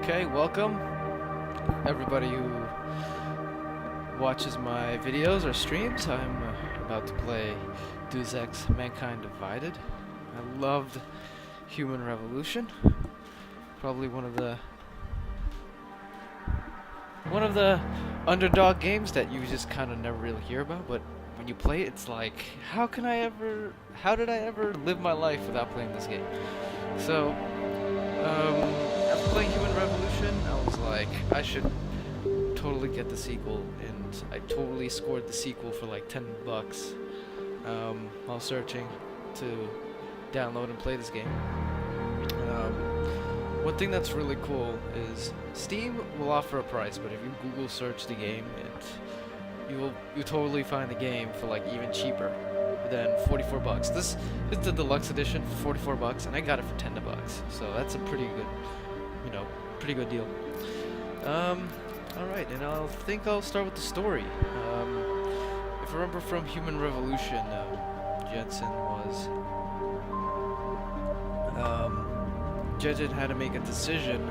Okay, welcome everybody who watches my videos or streams. I'm about to play Deus Ex Mankind Divided. I loved Human Revolution. Probably one of the underdog games that you just kind of never really hear about, but when you play it, it's like, how did I ever live my life without playing this game? So, after playing Human Revolution, I was like, I should totally get the sequel, and I totally scored the sequel for like $10 while searching to download and play this game. One thing that's really cool is Steam will offer a price, but if you Google search the game, you totally find the game for like even cheaper than $44. This is the deluxe edition for $44, and I got it for $10. So that's a pretty good deal. All right, and I think I'll start with the story. If I remember from Human Revolution, Jensen had to make a decision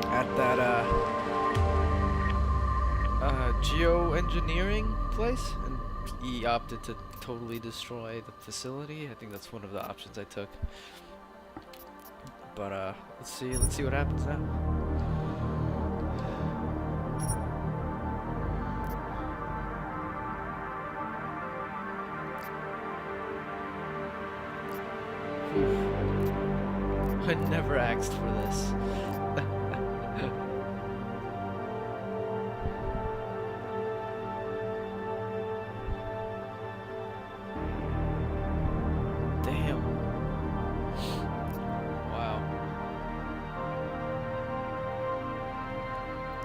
at that geoengineering place, and he opted to totally destroy the facility. I think that's one of the options I took. But let's see what happens now. I never asked for this. Damn. Wow.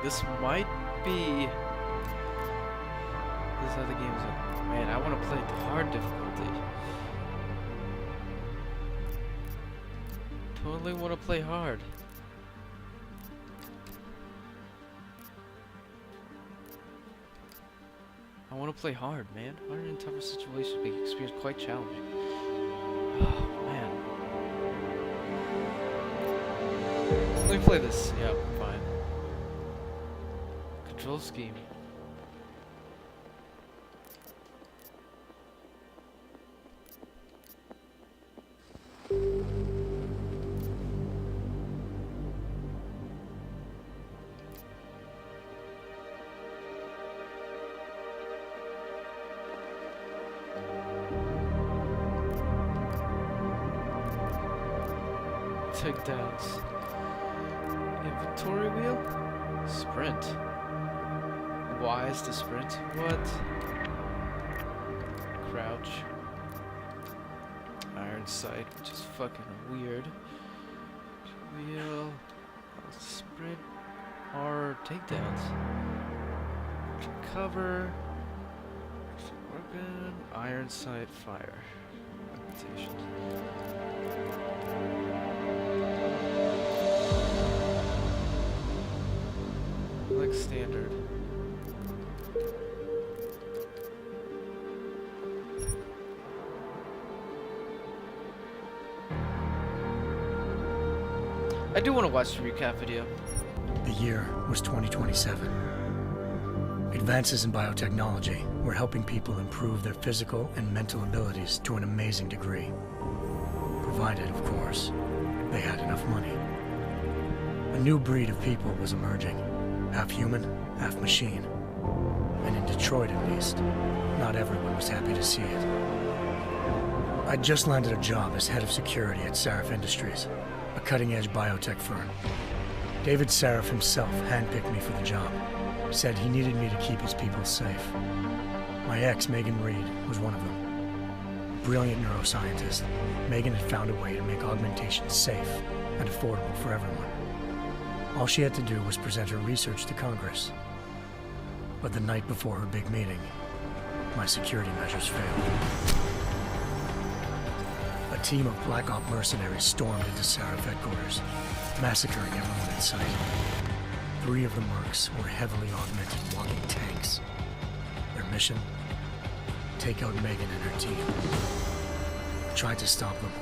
This might be... This other game's like, man, I want to play the hard difficulty. Totally want to play hard. I want to play hard, man. Hard in tougher situations make experience quite challenging. Oh, man. Let me play this. Yeah, fine. Control scheme. Takedowns. Inventory wheel? Sprint. Y is to sprint. What? Crouch. Iron sight, which is fucking weird. Wheel. Sprint. R. Takedowns. Cover. Organ. Iron sight. Fire. Augmentation. Like standard. I do want to watch the recap video. The year was 2027. Advances in biotechnology were helping people improve their physical and mental abilities to an amazing degree. Provided, of course, they had enough money. A new breed of people was emerging. Half human, half machine. And in Detroit, at least, not everyone was happy to see it. I'd just landed a job as head of security at Sarif Industries, a cutting-edge biotech firm. David Sarif himself handpicked me for the job, said he needed me to keep his people safe. My ex, Megan Reed, was one of them. Brilliant neuroscientist, Megan had found a way to make augmentation safe and affordable for everyone. All she had to do was present her research to Congress. But the night before her big meeting, my security measures failed. A team of Black Op mercenaries stormed into Sarif headquarters, massacring everyone in sight. 3 of the mercs were heavily augmented walking tanks. Their mission? Take out Megan and her team. I tried to stop them,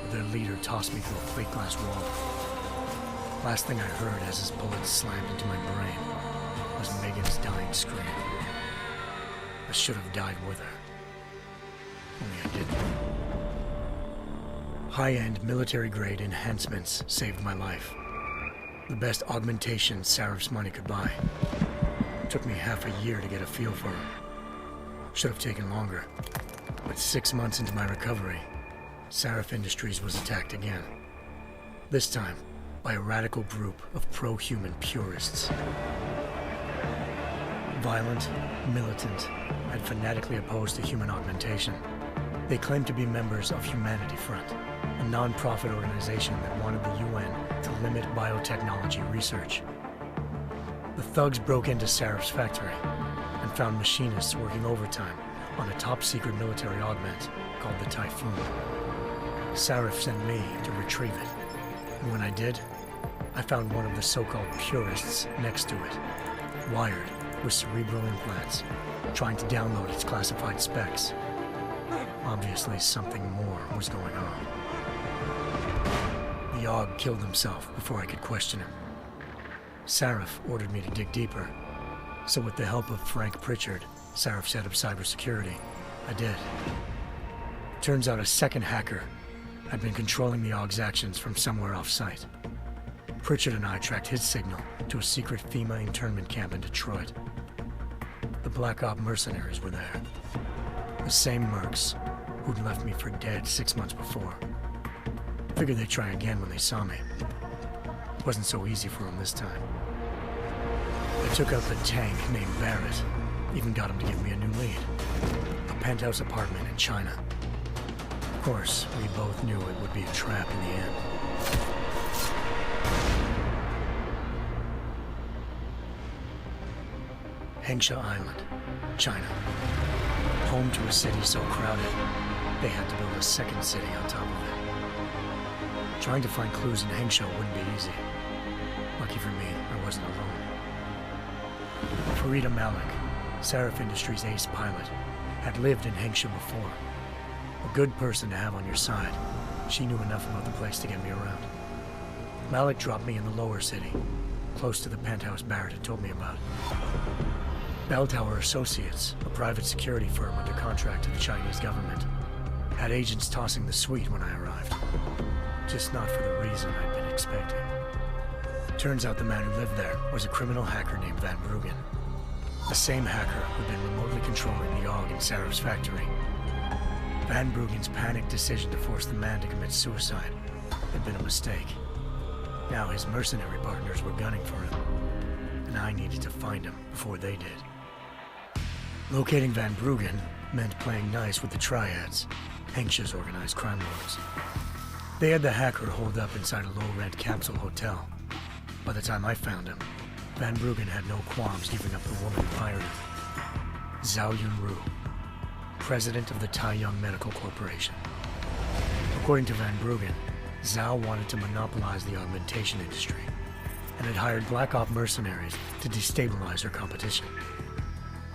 but their leader tossed me through a plate glass wall. Last thing I heard as his bullets slammed into my brain was Megan's dying scream. I should have died with her. Only I didn't. High-end military-grade enhancements saved my life. The best augmentation Sarif's money could buy. It took me half a year to get a feel for her. Should have taken longer. But 6 months into my recovery, Sarif Industries was attacked again. This time, by a radical group of pro-human purists. Violent, militant, and fanatically opposed to human augmentation. They claimed to be members of Humanity Front, a non-profit organization that wanted the UN to limit biotechnology research. The thugs broke into Sarif's factory and found machinists working overtime on a top-secret military augment called the Typhoon. Sarif sent me to retrieve it, and when I did, I found one of the so-called purists next to it, wired with cerebral implants, trying to download its classified specs. Obviously, something more was going on. The Aug killed himself before I could question him. Sarif ordered me to dig deeper, so with the help of Frank Pritchard, Sarif's head of cybersecurity, I did. Turns out a second hacker had been controlling the Aug's actions from somewhere off-site. Pritchard and I tracked his signal to a secret FEMA internment camp in Detroit. The Black Op mercenaries were there. The same mercs who'd left me for dead 6 months before. Figured they'd try again when they saw me. Wasn't so easy for them this time. I took out the tank named Barrett. Even got him to give me a new lead. A penthouse apartment in China. Of course, we both knew it would be a trap in the end. Hengsha Island, China. Home to a city so crowded, they had to build a second city on top of it. Trying to find clues in Hengsha wouldn't be easy. Lucky for me, I wasn't alone. Farida Malik, Sarif Industries' ace pilot, had lived in Hengsha before. A good person to have on your side. She knew enough about the place to get me around. Malik dropped me in the lower city, close to the penthouse Barrett had told me about. Bell Tower Associates, a private security firm under contract to the Chinese government, had agents tossing the suite when I arrived. Just not for the reason I'd been expecting. Turns out the man who lived there was a criminal hacker named Van Bruggen. The same hacker who'd been remotely controlling the Aug in Sarif's factory. Van Bruggen's panicked decision to force the man to commit suicide had been a mistake. Now his mercenary partners were gunning for him, and I needed to find him before they did. Locating Van Bruggen meant playing nice with the Triads, Hengsha's organized crime lords. They had the hacker holed up inside a low-rent capsule hotel. By the time I found him, Van Bruggen had no qualms giving up the woman who hired him. Zhao Yunru, president of the Taiyang Medical Corporation. According to Van Bruggen, Zhao wanted to monopolize the augmentation industry and had hired Black Op mercenaries to destabilize her competition.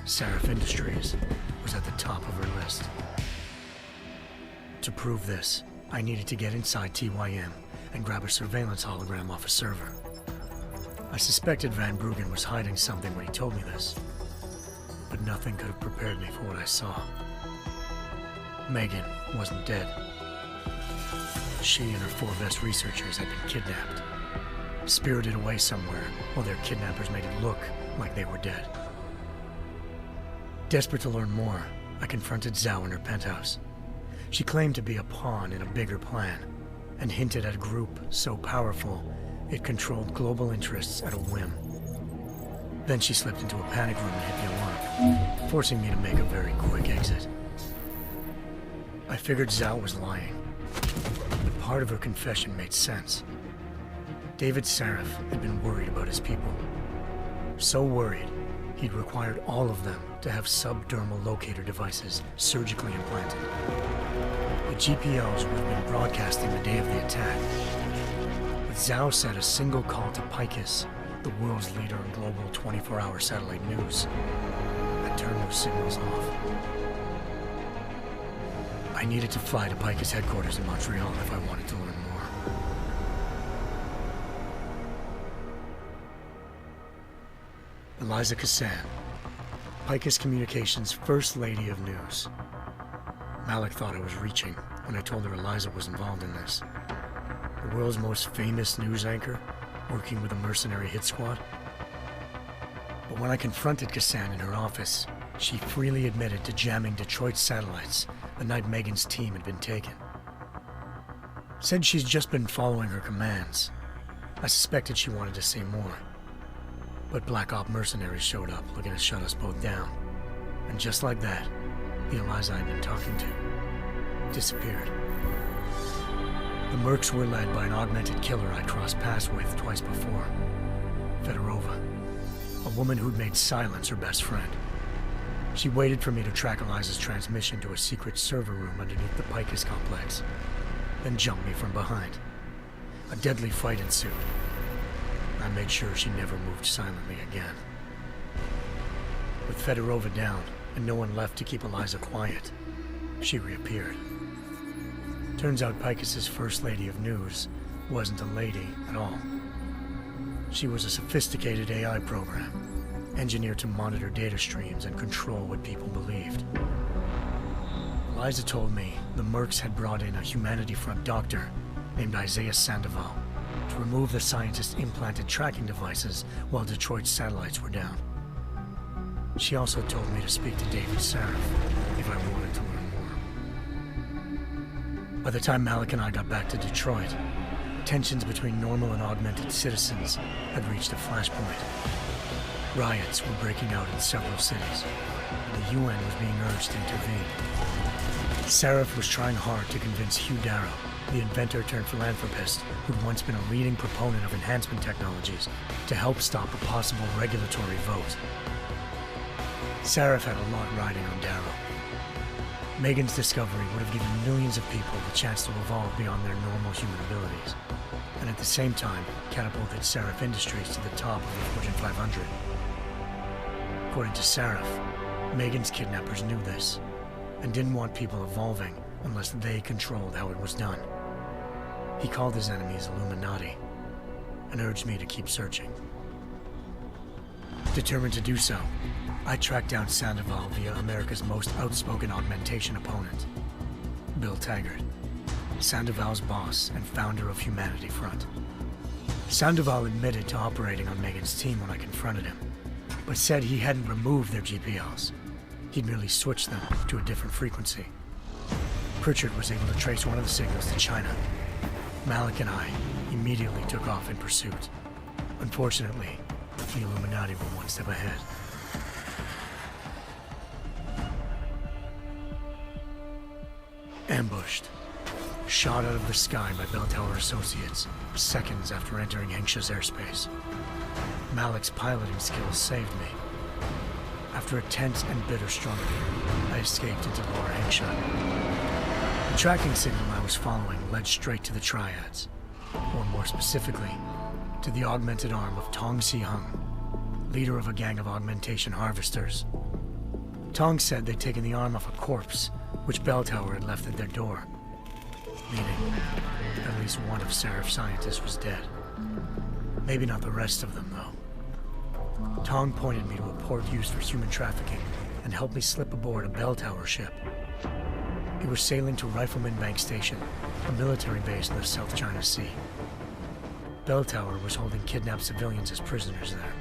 Sarif Industries was at the top of her list. To prove this, I needed to get inside TYM and grab a surveillance hologram off a server. I suspected Van Bruggen was hiding something when he told me this, but nothing could have prepared me for what I saw. Megan wasn't dead. She and her 4 best researchers had been kidnapped, spirited away somewhere while their kidnappers made it look like they were dead. Desperate to learn more, I confronted Zhao in her penthouse. She claimed to be a pawn in a bigger plan, and hinted at a group so powerful it controlled global interests at a whim. Then she slipped into a panic room and hit the alarm, forcing me to make a very quick exit. I figured Zhao was lying, but part of her confession made sense. David Sarif had been worried about his people. So worried, he'd required all of them to have subdermal locator devices surgically implanted. The GPOs would have been broadcasting the day of the attack. But Zhao said a single call to Picus, the world's leader in global 24-hour satellite news, and turn those signals off. I needed to fly to Picus headquarters in Montreal if I wanted to learn more. Eliza Kassan, Picus Communications' First Lady of News. Malik thought I was reaching when I told her Eliza was involved in this. The world's most famous news anchor, working with a mercenary hit squad. But when I confronted Kassan in her office, she freely admitted to jamming Detroit's satellites the night Megan's team had been taken. Said she's just been following her commands. I suspected she wanted to say more. But Black Op mercenaries showed up looking to shut us both down. And just like that, the Eliza I'd been talking to disappeared. The Mercs were led by an augmented killer I'd crossed paths with twice before. Fedorova, a woman who'd made silence her best friend. She waited for me to track Eliza's transmission to a secret server room underneath the Picus complex, then jumped me from behind. A deadly fight ensued. I made sure she never moved silently again. With Fedorova down and no one left to keep Eliza quiet, she reappeared. Turns out Picus's First Lady of News wasn't a lady at all. She was a sophisticated AI program, engineered to monitor data streams and control what people believed. Eliza told me the Mercs had brought in a Humanity Front doctor named Isaiah Sandoval to remove the scientist's implanted tracking devices while Detroit's satellites were down. She also told me to speak to David Sarif if I wanted to learn more. By the time Malik and I got back to Detroit, tensions between normal and augmented citizens had reached a flashpoint. Riots were breaking out in several cities, and the UN was being urged to intervene. Sarif was trying hard to convince Hugh Darrow, the inventor turned philanthropist who'd once been a leading proponent of enhancement technologies, to help stop a possible regulatory vote. Sarif had a lot riding on Darrow. Megan's discovery would have given millions of people the chance to evolve beyond their normal human abilities, and at the same time catapulted Sarif Industries to the top of the Fortune 500. According to Sarif, Megan's kidnappers knew this, and didn't want people evolving unless they controlled how it was done. He called his enemies Illuminati, and urged me to keep searching. Determined to do so, I tracked down Sandoval via America's most outspoken augmentation opponent, Bill Taggart, Sandoval's boss and founder of Humanity Front. Sandoval admitted to operating on Megan's team when I confronted him, but said he hadn't removed their GPLs. He'd merely switched them to a different frequency. Pritchard was able to trace one of the signals to China. Malik and I immediately took off in pursuit. Unfortunately, the Illuminati were one step ahead. Ambushed. Shot out of the sky by Bell Tower Associates, seconds after entering Hengsha's airspace. Malik's piloting skills saved me. After a tense and bitter struggle, I escaped into Lower Hengsha. The tracking signal I was following led straight to the Triads, or more specifically, to the augmented arm of Tong Si-hung, leader of a gang of augmentation harvesters. Tong said they'd taken the arm off a corpse, which Bell Tower had left at their door, meaning at least one of Sarif's scientists was dead. Maybe not the rest of them, though. Tong pointed me to a port used for human trafficking and helped me slip aboard a Bell Tower ship. It was sailing to Rifleman Bank Station, a military base in the South China Sea. Bell Tower was holding kidnapped civilians as prisoners there,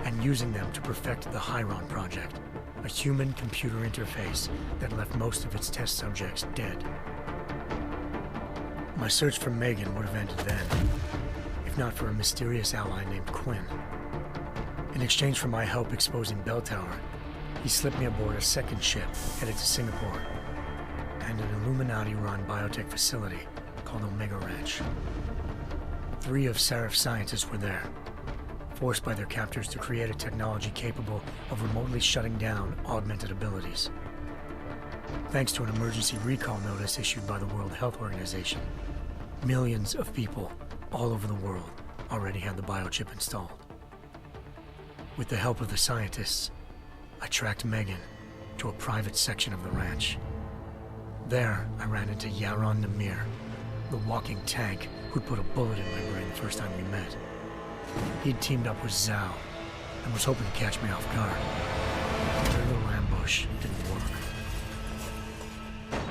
and using them to perfect the Hyron Project, a human-computer interface that left most of its test subjects dead. My search for Megan would have ended then, if not for a mysterious ally named Quinn. In exchange for my help exposing Bell Tower, he slipped me aboard a second ship headed to Singapore, and an Illuminati-run biotech facility called Omega Ranch. 3 of Sarif's scientists were there, forced by their captors to create a technology capable of remotely shutting down augmented abilities. Thanks to an emergency recall notice issued by the World Health Organization, millions of people all over the world already had the biochip installed. With the help of the scientists, I tracked Megan to a private section of the ranch. There, I ran into Yaron Namir, the walking tank who'd put a bullet in my brain the first time we met. He'd teamed up with Zhao, and was hoping to catch me off guard. Their little ambush didn't work.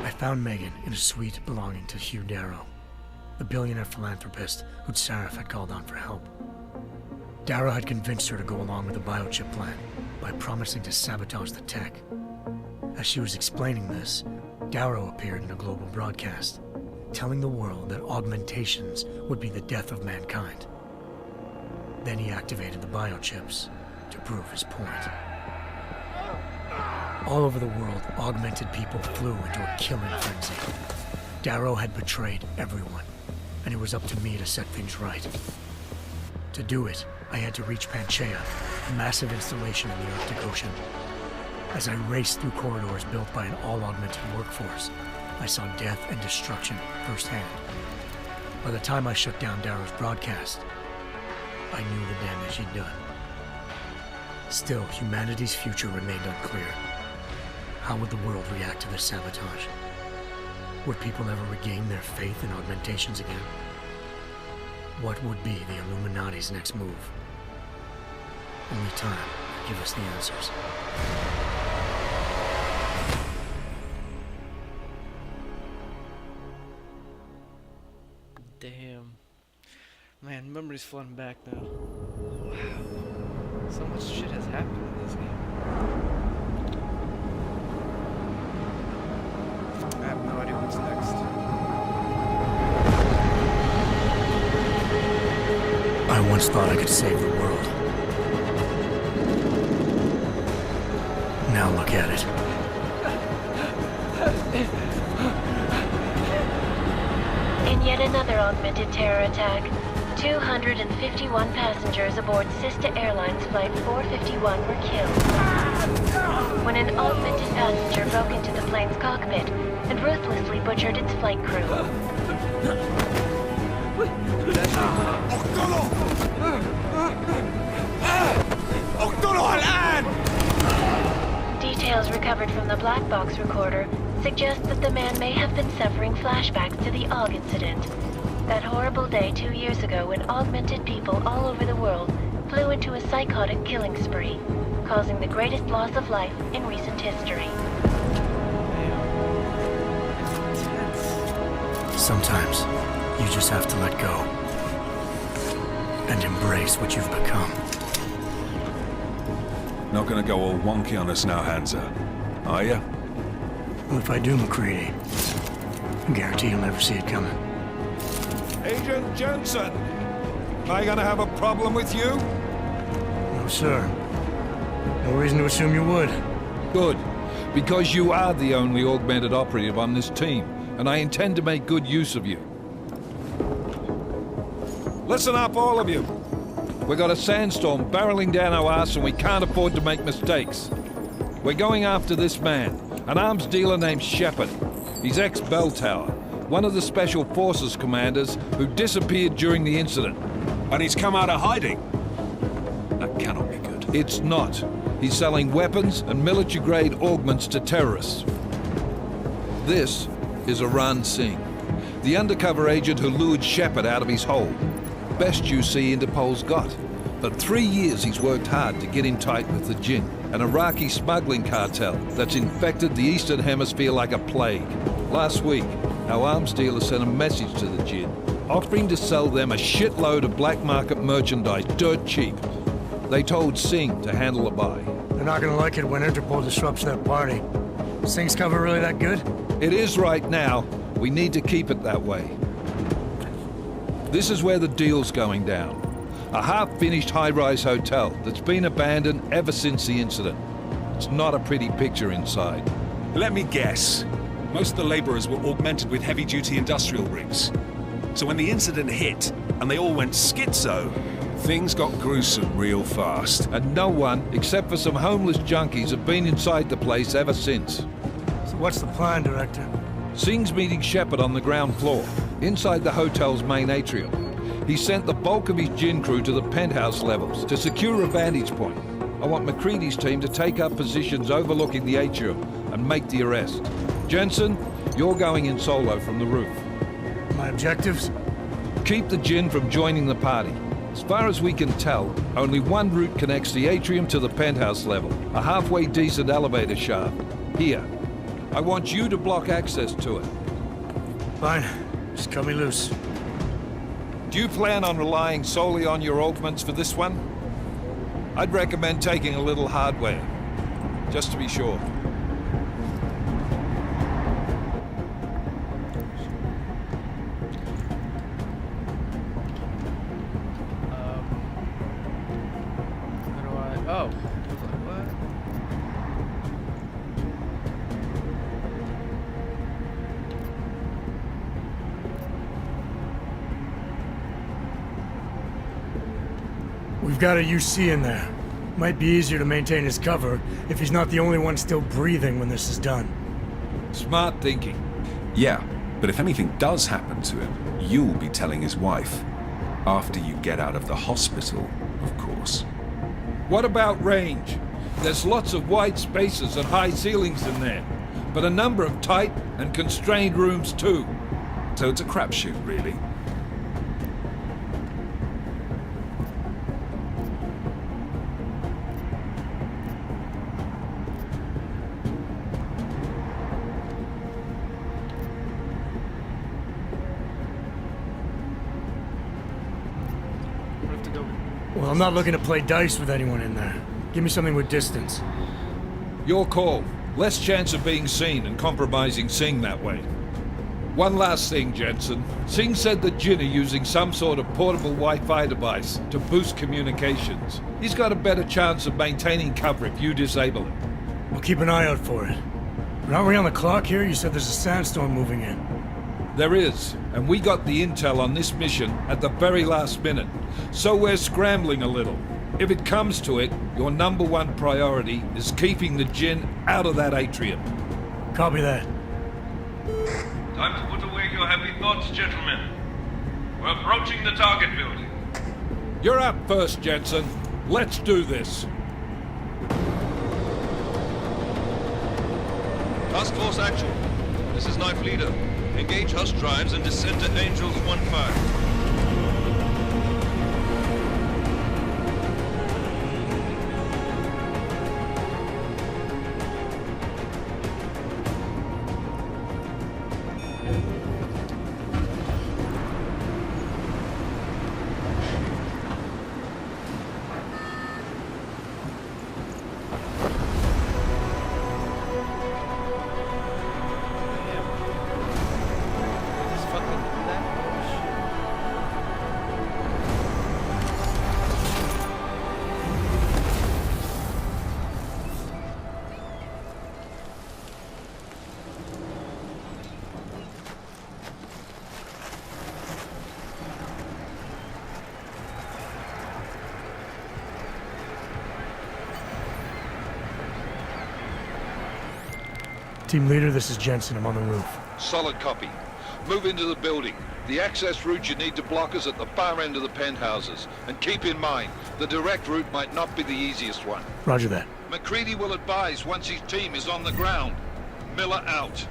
I found Megan in a suite belonging to Hugh Darrow, the billionaire philanthropist who'd Sarif had called on for help. Darrow had convinced her to go along with the biochip plan by promising to sabotage the tech. As she was explaining this, Darrow appeared in a global broadcast, telling the world that augmentations would be the death of mankind. Then he activated the biochips to prove his point. All over the world, augmented people flew into a killing frenzy. Darrow had betrayed everyone, and it was up to me to set things right. To do it, I had to reach Panchaea, a massive installation in the Arctic Ocean. As I raced through corridors built by an all-augmented workforce, I saw death and destruction firsthand. By the time I shut down Darrow's broadcast, I knew the damage he'd done. Still, humanity's future remained unclear. How would the world react to this sabotage? Would people ever regain their faith in augmentations again? What would be the Illuminati's next move? Only time will give us the answers. Damn. Man, memories flooding back now. Wow. So much shit has happened in this game. I have no idea what's next. I once thought I could save the world. Now look at it. In yet another augmented terror attack, 251 passengers aboard Sister Airlines Flight 451 were killed when an augmented passenger broke into the plane's cockpit and ruthlessly butchered its flight crew. Details recovered from the black box recorder suggest that the man may have been suffering flashbacks to the AUG incident. That horrible day 2 years ago when augmented people all over the world flew into a psychotic killing spree, causing the greatest loss of life in recent history. Sometimes, you just have to let go. And embrace what you've become. Not gonna go all wonky on us now, Hansa, are ya? Well, if I do, McCready, I guarantee you'll never see it coming. Agent Jensen! Am I gonna have a problem with you? No, sir. No reason to assume you would. Good, because you are the only augmented operative on this team, and I intend to make good use of you. Listen up, all of you. We got a sandstorm barreling down our ass and we can't afford to make mistakes. We're going after this man, an arms dealer named Shepard. He's ex-Bell Tower, one of the Special Forces commanders who disappeared during the incident. And he's come out of hiding. That cannot be good. It's not. He's selling weapons and military-grade augments to terrorists. This is Aran Singh, the undercover agent who lured Shepard out of his hole. Best you see Interpol's got. For 3 years he's worked hard to get in tight with the Jinn, an Iraqi smuggling cartel that's infected the Eastern Hemisphere like a plague. Last week, our arms dealer sent a message to the Jinn, offering to sell them a shitload of black market merchandise dirt cheap. They told Singh to handle the buy. They're not gonna like it when Interpol disrupts their party. Singh's cover really that good? It is right now. We need to keep it that way. This is where the deal's going down. A half-finished high-rise hotel that's been abandoned ever since the incident. It's not a pretty picture inside. Let me guess. Most of the laborers were augmented with heavy-duty industrial rigs. So when the incident hit, and they all went schizo, things got gruesome real fast. And no one, except for some homeless junkies, have been inside the place ever since. So what's the plan, Director? Singh's meeting Shepard on the ground floor, inside the hotel's main atrium. He sent the bulk of his Jinn crew to the penthouse levels to secure a vantage point. I want McCready's team to take up positions overlooking the atrium and make the arrest. Jensen, you're going in solo from the roof. My objectives? Keep the Jinn from joining the party. As far as we can tell, only one route connects the atrium to the penthouse level, a halfway decent elevator shaft. Here. I want you to block access to it. Fine. Just cut me loose. Do you plan on relying solely on your augments for this one? I'd recommend taking a little hardware, just to be sure. How do I... Oh. What? We've got a UC in there. Might be easier to maintain his cover if he's not the only one still breathing when this is done. Smart thinking. Yeah, but if anything does happen to him, you'll be telling his wife. After you get out of the hospital, of course. What about range? There's lots of wide spaces and high ceilings in there, but a number of tight and constrained rooms too. So it's a crapshoot, really. We have to go... Well, I'm not looking to play dice with anyone in there. Give me something with distance. Your call. Less chance of being seen and compromising Singh that way. One last thing, Jensen. Singh said that Jin are using some sort of portable Wi-Fi device to boost communications. He's got a better chance of maintaining cover if you disable it. I'll keep an eye out for it. But aren't we on the clock here? You said there's a sandstorm moving in. There is, and we got the intel on this mission at the very last minute, so we're scrambling a little. If it comes to it, your number one priority is keeping the Jinn out of that atrium. Copy that. Time to put away your heavy thoughts, gentlemen. We're approaching the target building. You're up first, Jensen. Let's do this. Task Force Actual. This is Knife Leader. Engage Hush drives and descend to Angels 1-5. Just fucking do that? Oh, shit. Team leader, this is Jensen. I'm on the roof. Solid copy. Move into the building. The access route you need to block is at the far end of the penthouses. And keep in mind, the direct route might not be the easiest one. Roger that. McCready will advise once his team is on the ground. Miller out.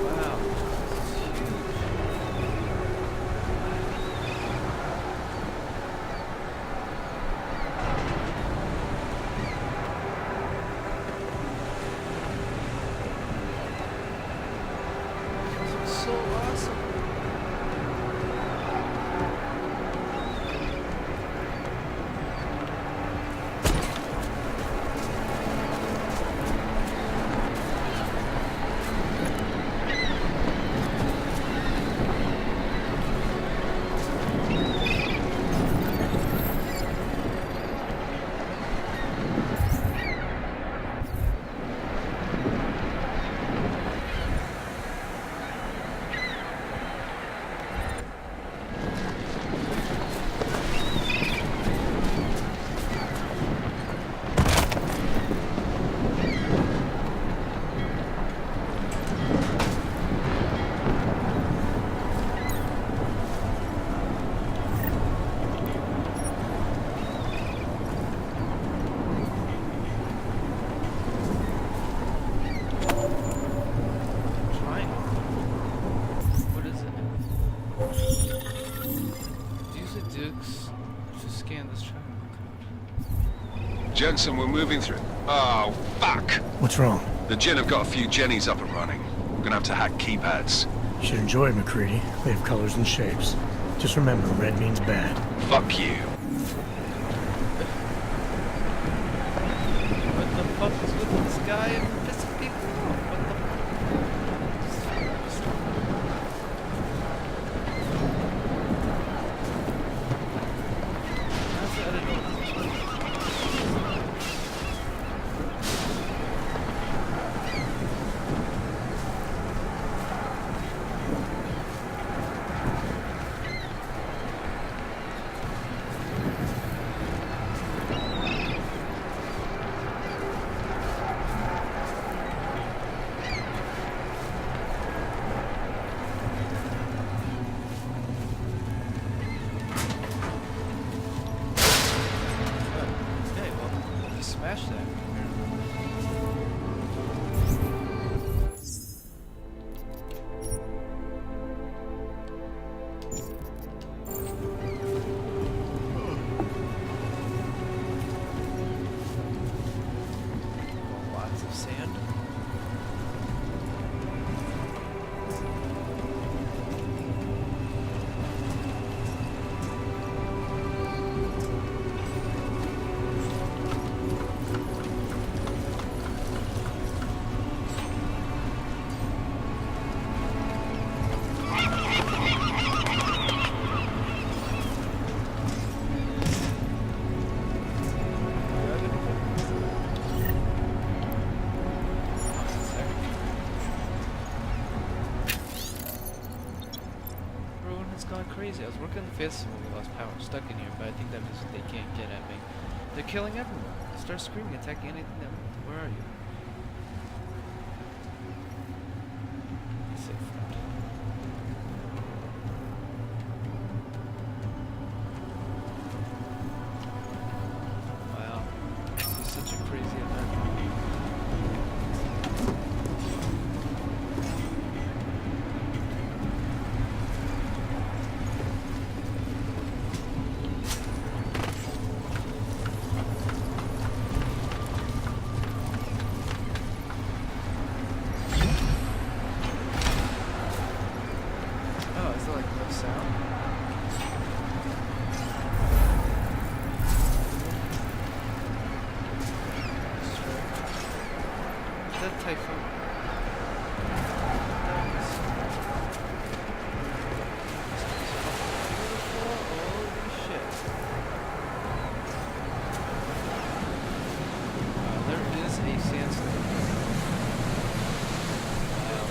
Wow. This is huge. Jensen, we're moving through. Oh, fuck! What's wrong? The Gen have got a few Jennies up and running. We're gonna have to hack keypads. You should enjoy it, McCready. They have colors and shapes. Just remember, red means bad. Fuck you. What the fuck is with this guy and pissing people off? What the How's that annoying? Okay, well, just smash that. Lots of sand. Everyone has gone crazy. I was working on the festival when we lost power. I'm stuck in here, but I think that means that they can't get at me. They're killing everyone. Start screaming, attacking anything that... Where are you? Be safe, friend. Wow. This is such a crazy event. Oh, is there like no sound? Is that typhoon? Holy shit. There is a sandstorm. Wow.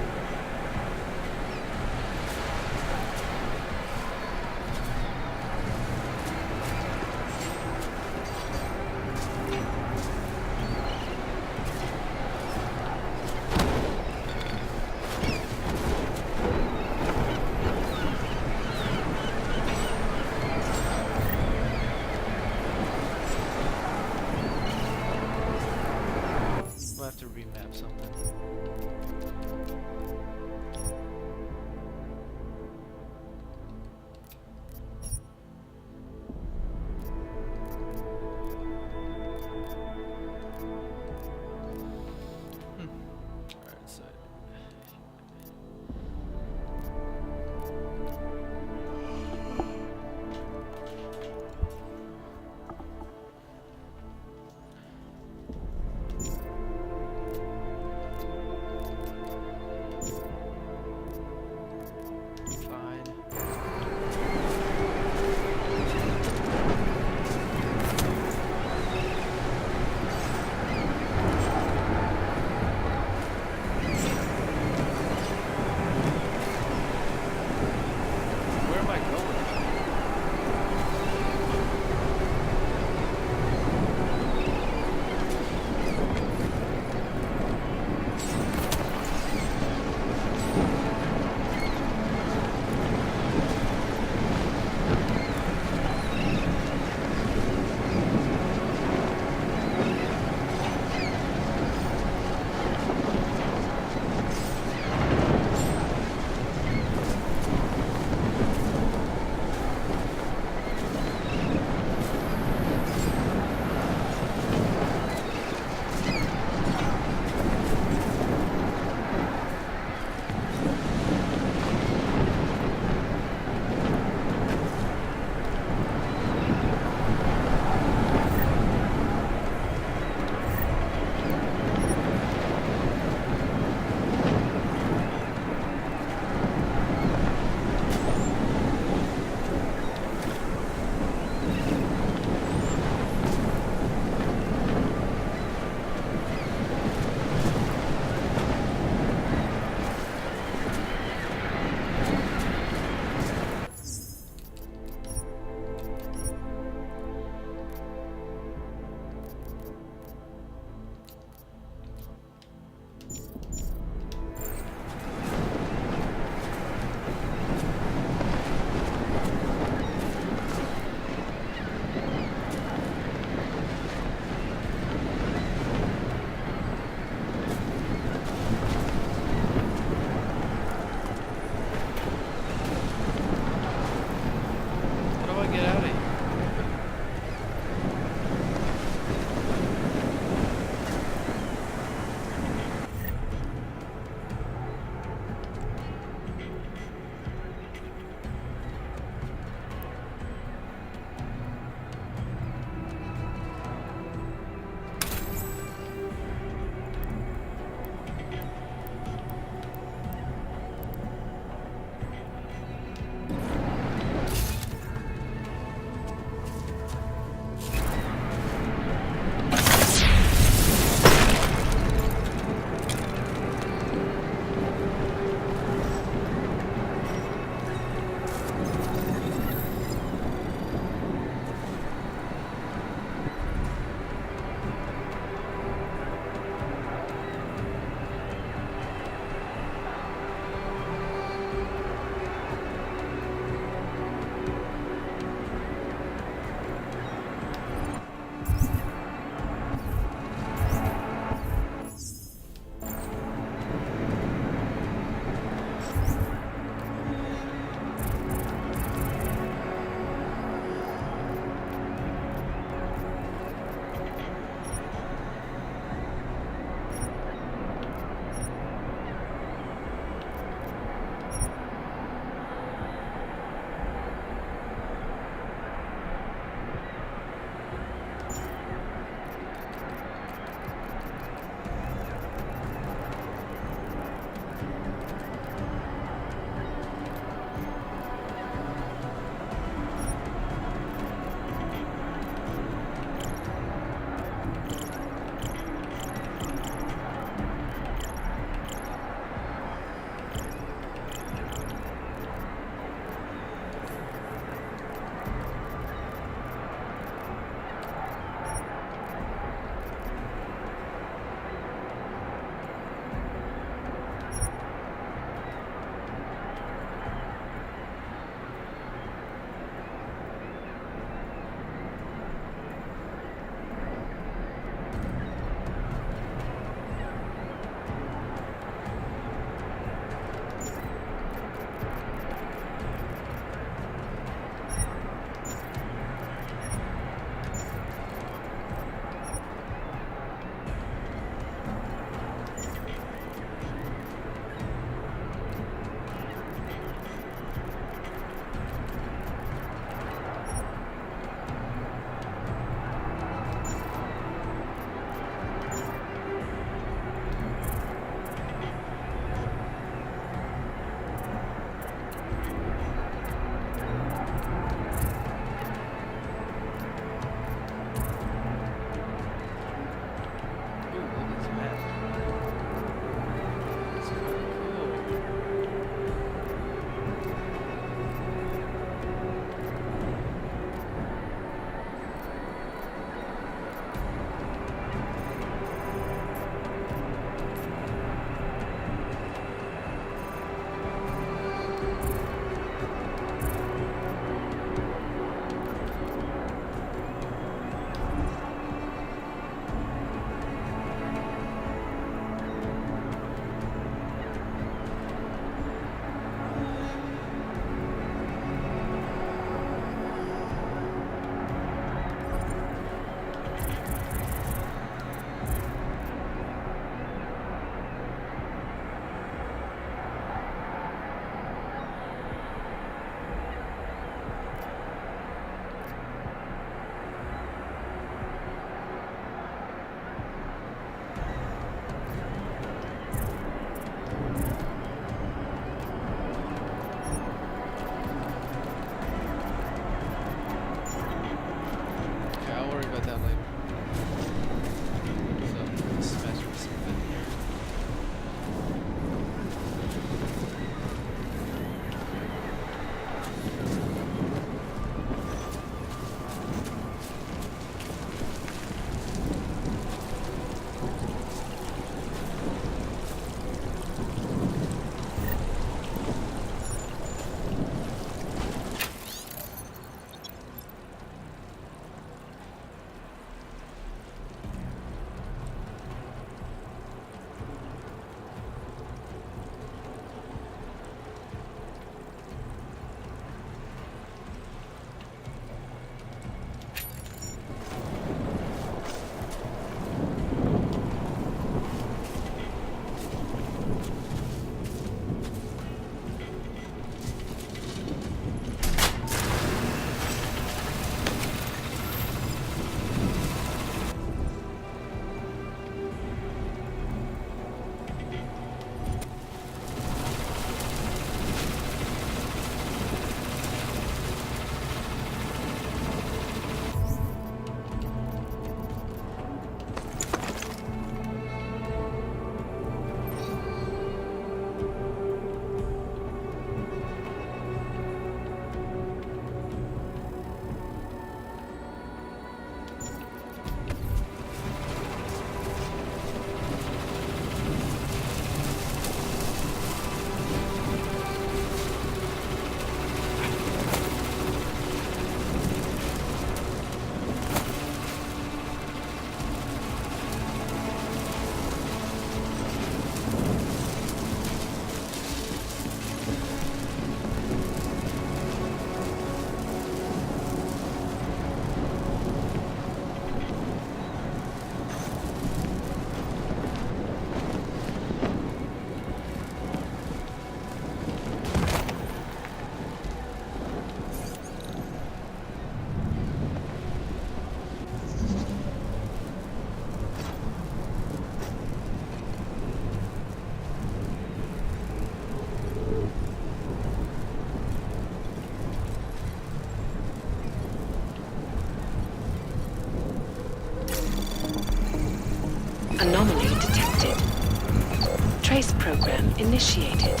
initiated.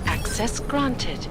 Access granted.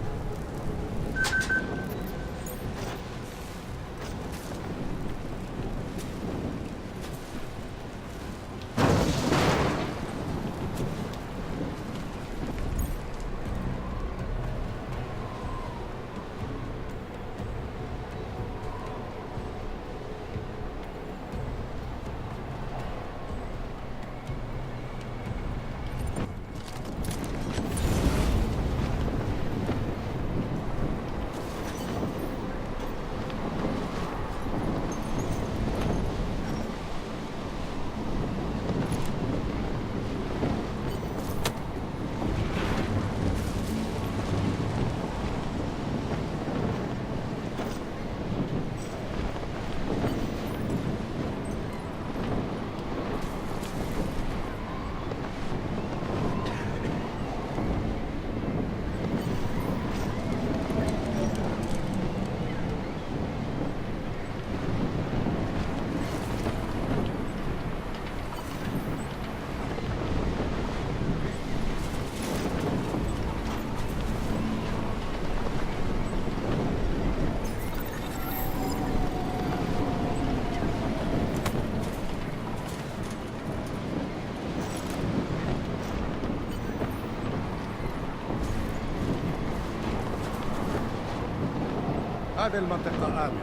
هذه المنطقة آمنة.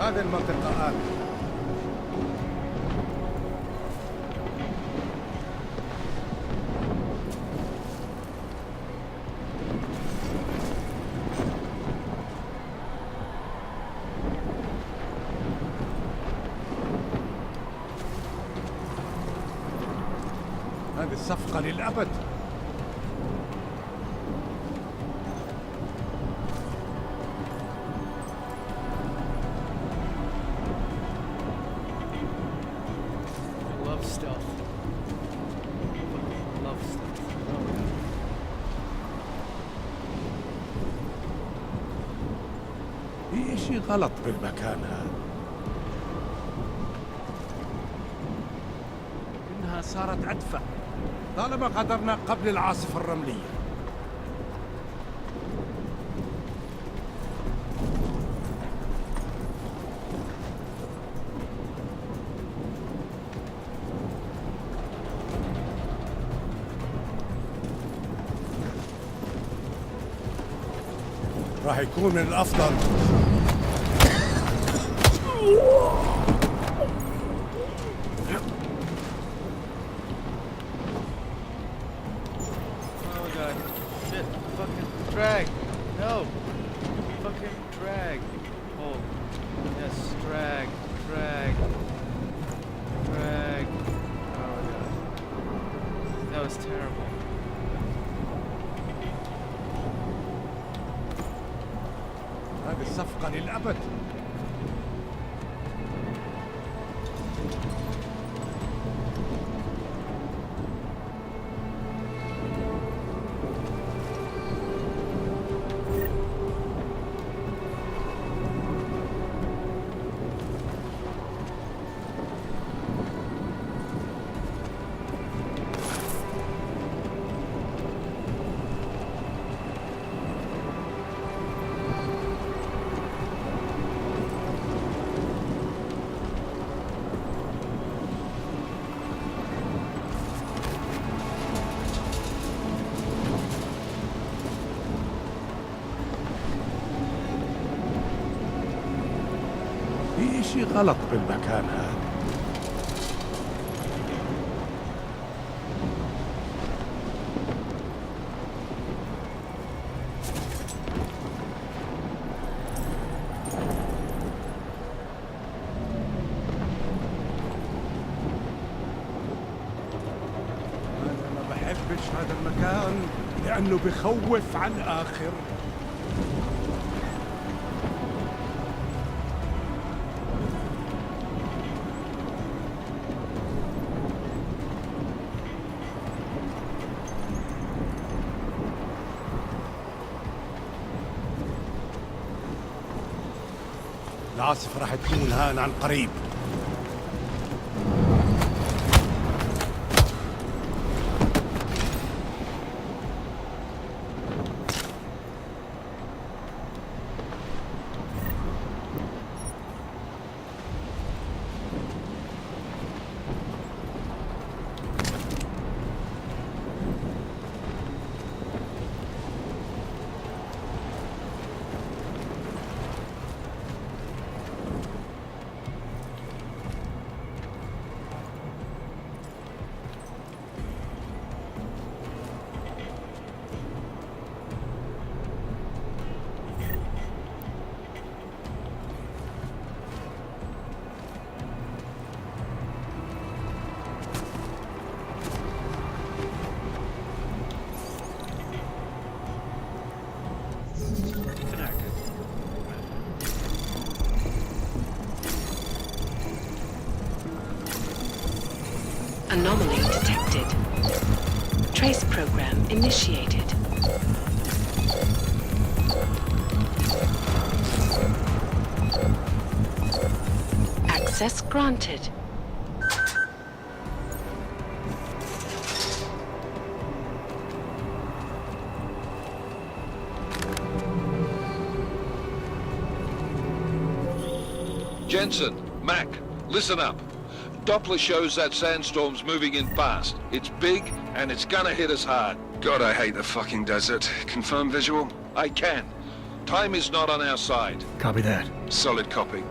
هذه المنطقة آمنة. هذه الصفقة للأبد. في شيء غلط بالمكان هذا. إنها صارت أدفع طالما غادرنا قبل العاصفة الرملية. راح يكون من الأفضل Drag! No! Fucking drag! Oh. Yes, drag. Drag. Drag. Oh my god. That was terrible. صفقة للأبد. في إشي غلط بالمكان هذا. أنا ما بحبش هذا المكان لأنه بخوف عن آخر. العاصفة راح تكون هان عن قريب. Anomaly detected. Trace program initiated. Access granted. Jensen, Mac, listen up. Doppler shows that sandstorm's moving in fast. It's big, and it's gonna hit us hard. God, I hate the fucking desert. Confirm visual? I can. Time is not on our side. Copy that. Solid copy.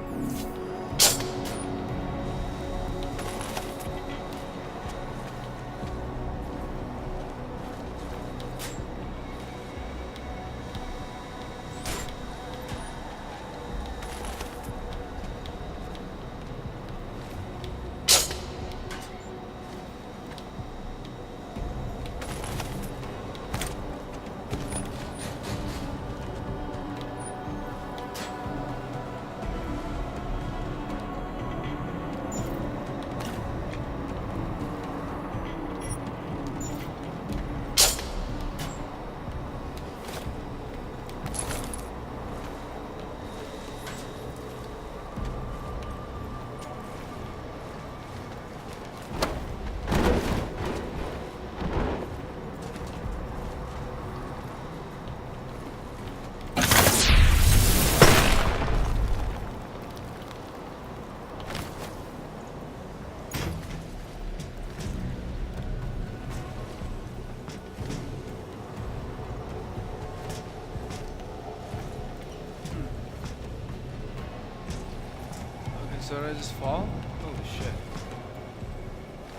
So did I just fall? Holy shit.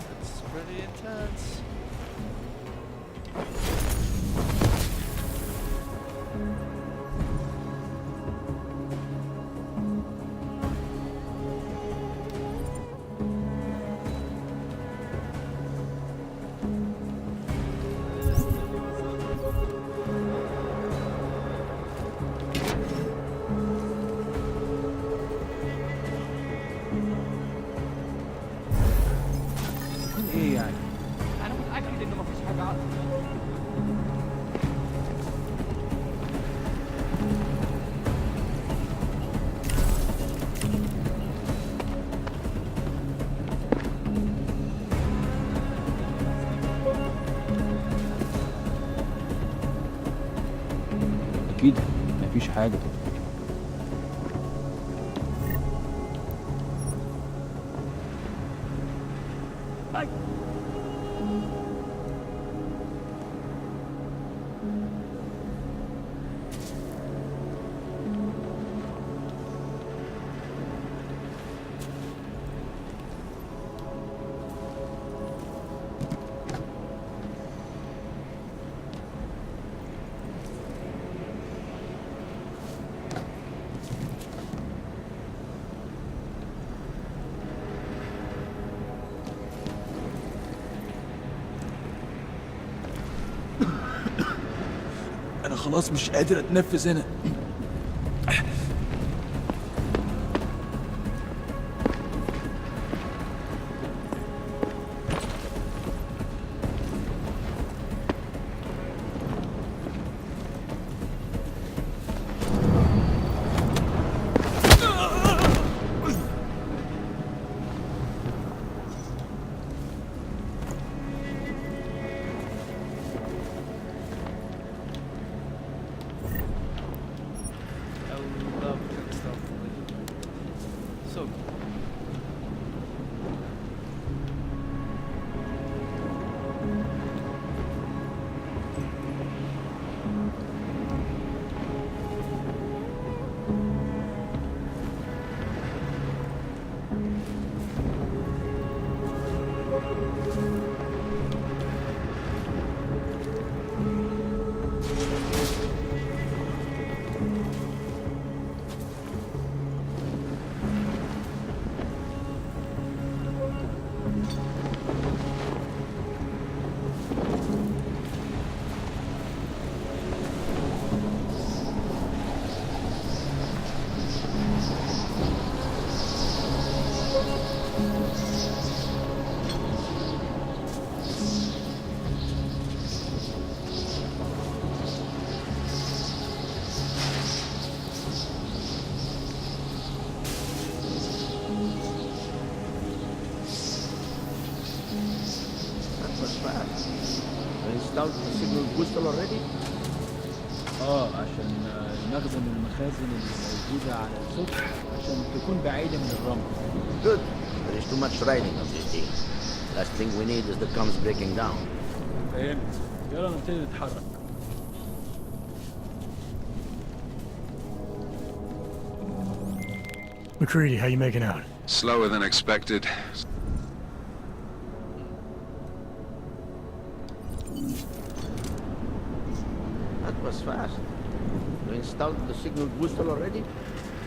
That's pretty intense. أكيد مفيش حاجة. أنا خلاص مش قادر أتنفس هنا. I love doing stealthily. So cool. Installed the signal booster already? عشان المخزن والمخازن اللي موجودة على السطح عشان تكون بعيدة من الرمل. Good. There is too much riding on this thing. Last thing we need is the comms breaking down. فهمت. يلا نبتدي نتحرك. McCready, how you making out? Slower than expected. That was fast. You installed the signal booster already?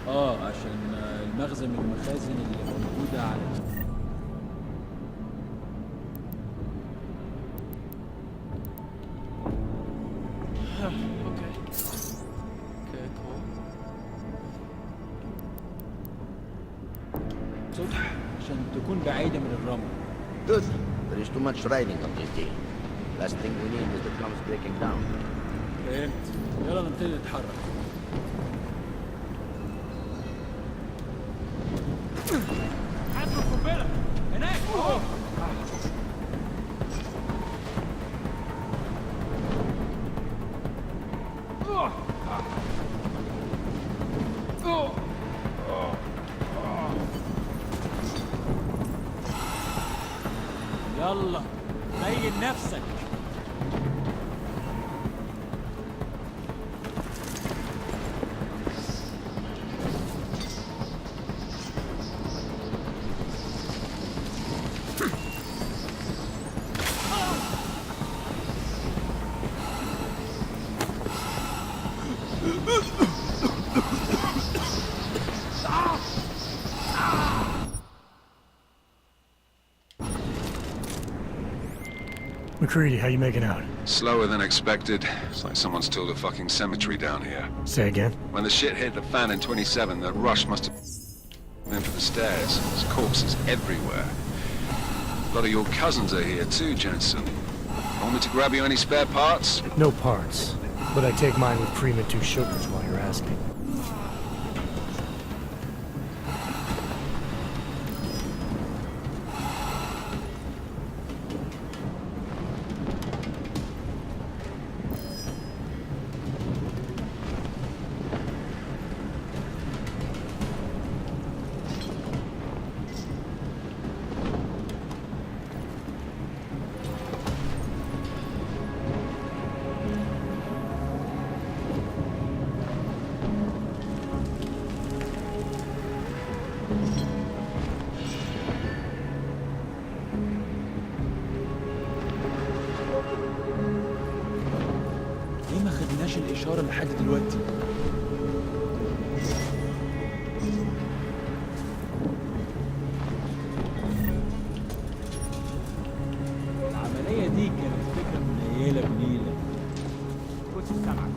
عشان المخزن والمخازن اللي موجودة على السطح. Okay. Okay, cool. السطح عشان تكون بعيدة من الرمل. Good. There is too much riding on this thing. Last thing we need is the comms breaking down. فهمت. يلا نبتدي نتحرك. حاسب القنبلة هناك. يلا بين نفسك. McCready, how you making out? Slower than expected. It's like someone's tilled a fucking cemetery down here. Say again? When the shit hit the fan in 27, the rush must have been for the stairs. There's corpses everywhere. A lot of your cousins are here too, Jensen. Want me to grab you any spare parts? No parts. But I take mine with cream and 2 sugars while you're asking. إشارة لحد دلوقتي. العملية دي كانت فكرة منيلة بنيلة. بص سامعك.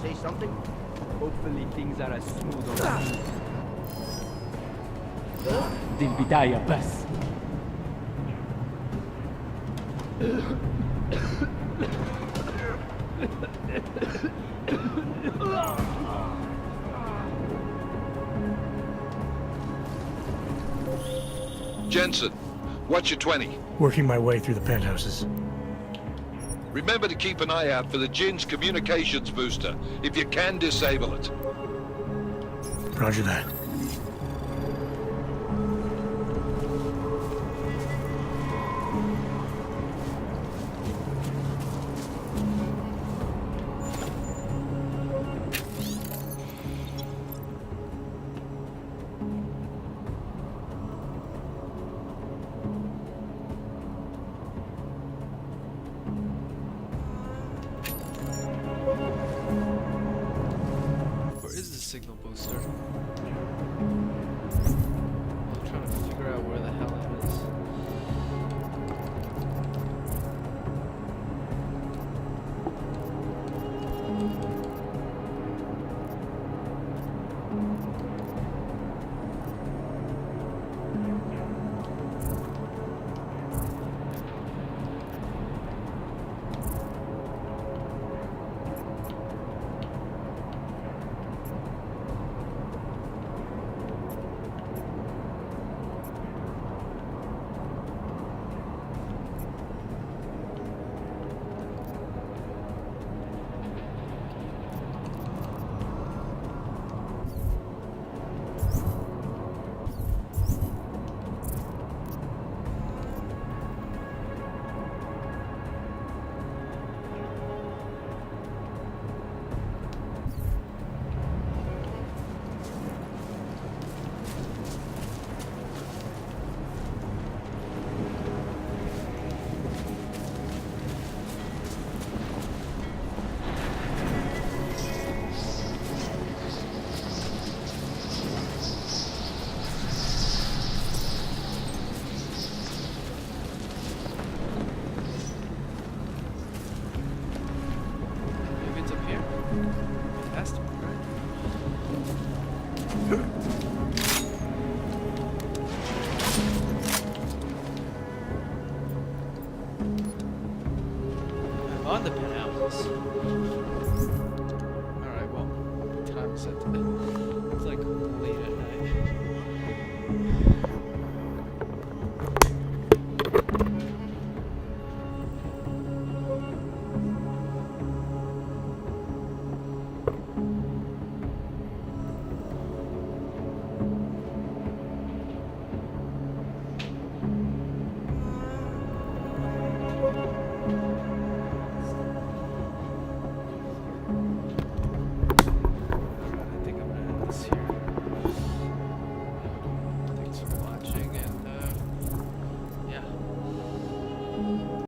Say something? Hopefully things are as smooth on the دي البداية بس. Jensen, what's your 20? Working my way through the penthouses. Remember to keep an eye out for the Jin's communications booster, if you can disable it. Roger that. Signal booster. I'm trying to figure out where the hell it is. It has to be, right? I'm on the penthouse. Alright, well, time is it.